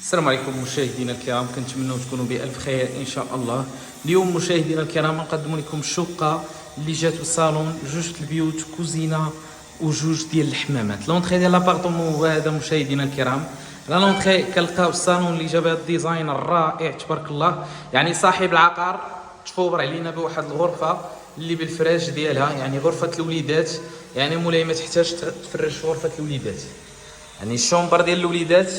السلام عليكم مشاهدينا الكرام، كنتمنوا تكونوا بألف خير إن شاء الله. اليوم مشاهدينا الكرام نقدم لكم الشقة اللي جات في الصالون، جوج البيوت، كوزينة وجوج ديال الحمامات. لونطخي ديال لابارتمون هو هذا مشاهدينا الكرام. لا لونطخي كنلقاو الصالون اللي جاب هذا الديزاين الرائع تبارك الله. يعني صاحب العقار تفور علينا بواحد الغرفة اللي بالفراش ديالها، يعني غرفة الوليدات. يعني مولاي ما تحتاج تفرش غرفة الوليدات، يعني الشومبر ديال الوليدات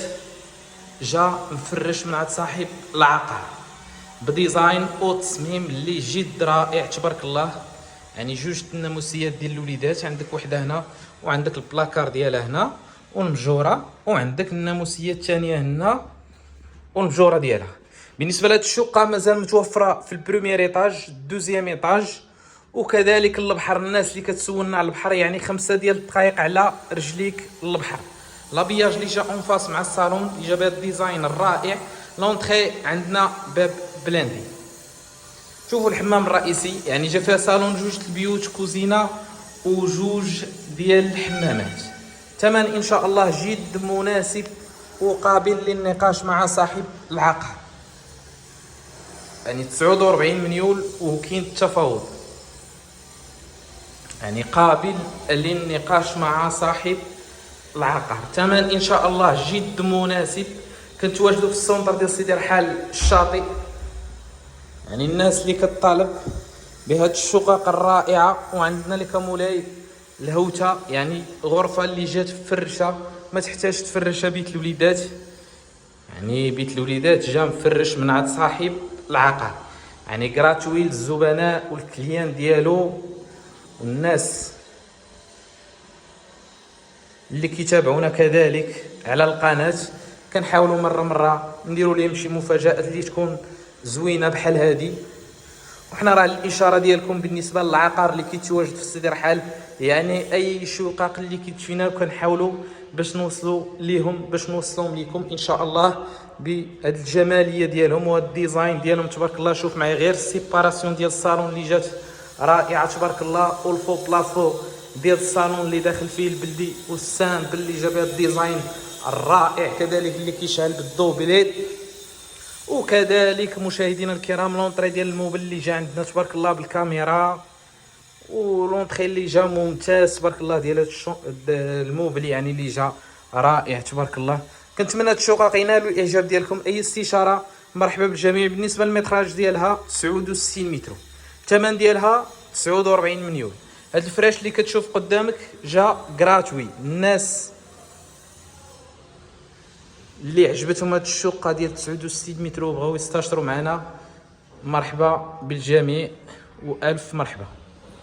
جا مفرش من عند صاحب العقار بديزاين او تصميم اللي جد رائع تبارك الله. يعني جوج الناموسيات ديال الوليدات، عندك وحده هنا وعندك البلاكار ديالها هنا والمجوره، وعندك الناموسيه الثانيه هنا والمجوره ديالها. بالنسبه لهاد الشقه مازال متوفره في البروميير ايطاج، دوزيام ايطاج، وكذلك البحر. الناس اللي كتسولنا على البحر، يعني 5 ديال الدقائق على رجليك للبحر. لابياج اللي جا اون فاس مع الصالون اللي جاب هذا الديزاين الرائع. لونطخي عندنا باب بلاندي. شوفوا الحمام الرئيسي، يعني جا فيها صالون، جوج البيوت، كوزينه وجوج ديال الحمامات. ثمن ان شاء الله جد مناسب وقابل للنقاش مع صاحب العقار. يعني 49 مليون وكاين التفاوض، يعني قابل للنقاش مع صاحب العقار. ثمن ان شاء الله جد مناسب. كنتواجدوا في السونتر ديال سيدي رحال الشاطئ. يعني الناس اللي كتطالب بهاد الشقق الرائعه. وعندنا لك مولاي الهوته، يعني غرفه اللي جات فرشه ما تحتاج تفرشها بيت الوليدات. يعني بيت الوليدات جا مفرش من عند صاحب العقار، يعني كراتوي للزبناء والكليان ديالو والناس اللي كيتابعونا كذلك على القناه. كنحاولوا مره نديروا لهم شي مفاجات اللي تكون زوينه بحال هذه. وحنا راه الاشاره ديالكم بالنسبه للعقار اللي كيتواجد في سيدي رحال، يعني اي شقق اللي كتفينا كنحاولوا باش نوصلوا ليهم، باش نوصلهم لكم ان شاء الله بهذه الجماليه ديالهم وهذا الديزاين ديالهم تبارك الله. شوف معايا غير السيباراسيون ديال الصالون اللي جات رائعه تبارك الله، والفو بلافو ديال الصالون اللي داخل فيه البلدي والسامبل اللي جاب هذا الديزاين الرائع كذلك اللي كيشعل بالضوء بليد. وكذلك مشاهدينا الكرام لونطري ديال الموبل اللي جا عندنا تبارك الله بالكاميرا، ولونطري اللي جا ممتاز تبارك الله ديال هذا الموبل، يعني اللي جا رائع تبارك الله. كنتمنى هاد الشقق ينالوا الاعجاب ديالكم. اي استشاره مرحبا بالجميع. بالنسبه للمتراج ديالها 69 متر، الثمن ديالها 49 مليون. هاد الفراش اللي كتشوف قدامك جا غراتوي. الناس اللي عجبتهم هاد الشقه ديال 69 متر وبغاو يستشروا معنا، مرحبا بالجميع والف مرحبا.